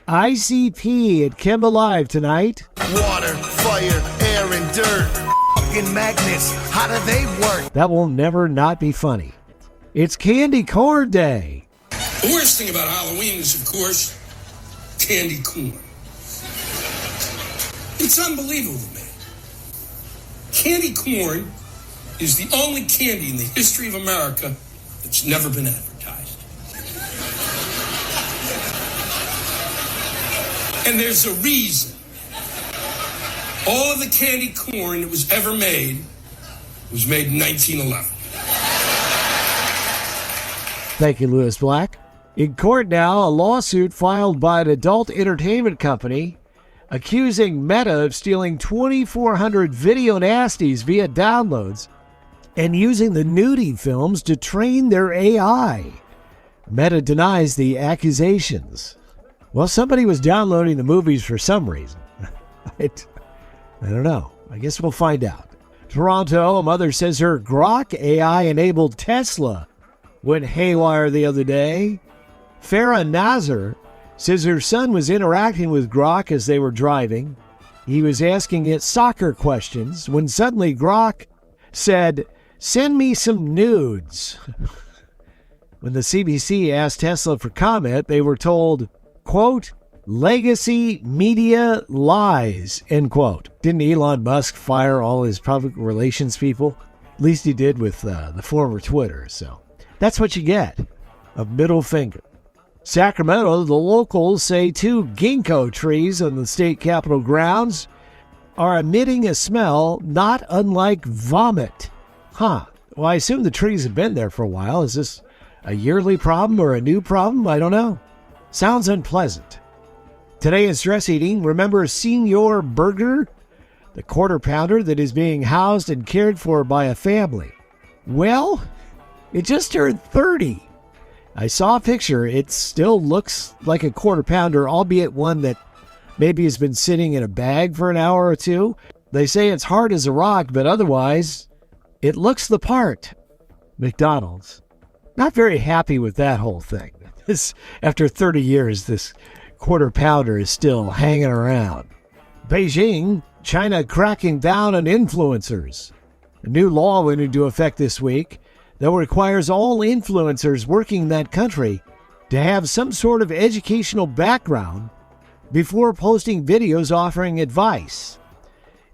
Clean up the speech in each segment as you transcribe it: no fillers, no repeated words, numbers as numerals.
ICP at Kimba Live tonight. Water, fire, air, and dirt. Fucking magnets, how do they work? That will never not be funny. It's Candy Corn Day. The worst thing about Halloween is, of course, candy corn. It's unbelievable, man. Candy corn is the only candy in the history of America that's never been advertised. And there's a reason. All of the candy corn that was ever made was made in 1911. Thank you, Lewis Black. In court now, a lawsuit filed by an adult entertainment company accusing Meta of stealing 2,400 video nasties via downloads and using the nudie films to train their AI. Meta denies the accusations. Well, somebody was downloading the movies for some reason. I don't know. I guess we'll find out. Toronto, a mother says her Grok AI-enabled Tesla went haywire the other day. Farah Nazar says her son was interacting with Grok as they were driving. He was asking it soccer questions when suddenly Grok said, "Send me some nudes." When the CBC asked Tesla for comment, they were told, quote, "Legacy media lies," end quote. Didn't Elon Musk fire all his public relations people? At least he did with the former Twitter. So that's what you get, a middle finger. Sacramento, the locals say 2 ginkgo trees on the state capitol grounds are emitting a smell not unlike vomit. Well, I assume the trees have been there for a while. Is this a yearly problem or a new problem? I don't know. Sounds unpleasant. Today in stress eating, remember Senior Burger, the quarter pounder that is being housed and cared for by a family. Well, it just turned 30. I saw a picture. It still looks like a quarter pounder, albeit one that maybe has been sitting in a bag for an hour or two. They say it's hard as a rock, but otherwise, it looks the part. McDonald's. Not very happy with that whole thing. After 30 years, this quarter pounder is still hanging around. Beijing, China cracking down on influencers. A new law went into effect this week that requires all influencers working in that country to have some sort of educational background before posting videos offering advice.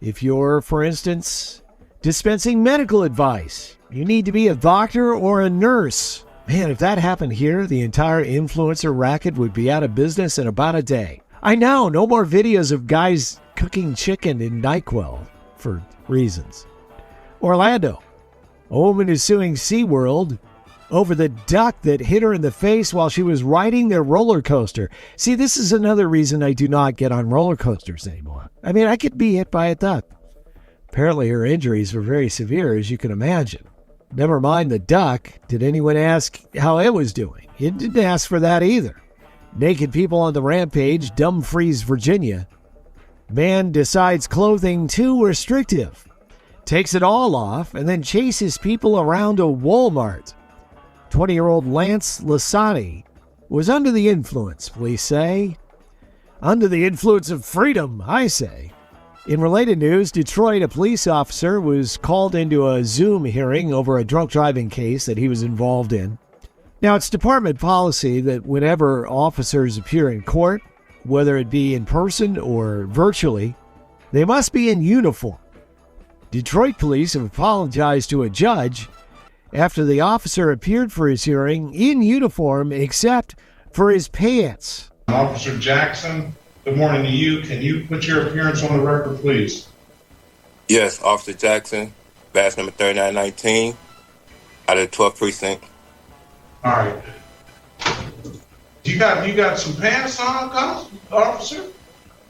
If you're, for instance, dispensing medical advice, you need to be a doctor or a nurse. Man, if that happened here, the entire influencer racket would be out of business in about a day. I know, no more videos of guys cooking chicken in NyQuil for reasons. Orlando. A woman is suing SeaWorld over the duck that hit her in the face while she was riding their roller coaster. See, this is another reason I do not get on roller coasters anymore. I mean, I could be hit by a duck. Apparently her injuries were very severe, as you can imagine. Never mind the duck. Did anyone ask how it was doing? It didn't ask for that either. Naked people on the rampage, Dumfries, Virginia. Man decides clothing too restrictive. Takes it all off and then chases people around a Walmart. 20-year-old Lance Lasani was under the influence, police say. Under the influence of freedom, I say. In related news, Detroit, a police officer was called into a Zoom hearing over a drunk driving case that he was involved in. Now, it's department policy that whenever officers appear in court, whether it be in person or virtually, they must be in uniform. Detroit police have apologized to a judge after the officer appeared for his hearing in uniform except for his pants. Officer Jackson, good morning to you. Can you put your appearance on the record, please? Yes, Officer Jackson, badge number 3919, out of the 12th precinct. All right. You got some pants on, officer?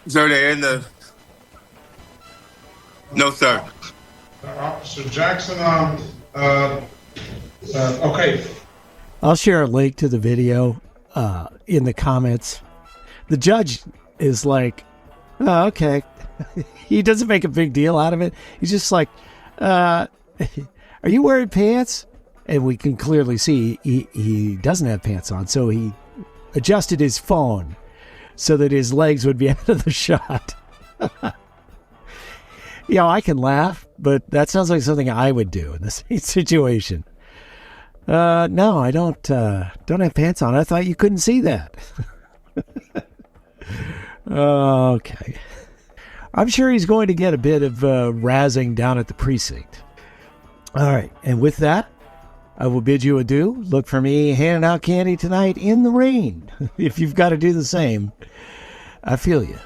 Sir, they're in the... No, sir. Officer Jackson, okay. I'll share a link to the video in the comments. The judge is like, oh, okay. He doesn't make a big deal out of it. He's just like, are you wearing pants? And we can clearly see he doesn't have pants on. So he adjusted his phone so that his legs would be out of the shot. I can laugh, but that sounds like something I would do in this situation. No, I don't have pants on. I thought you couldn't see that. Okay. I'm sure he's going to get a bit of razzing down at the precinct. All right. And with that, I will bid you adieu. Look for me handing out candy tonight in the rain. If you've got to do the same. I feel you.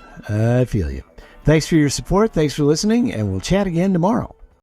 Thanks for your support. Thanks for listening. And we'll chat again tomorrow.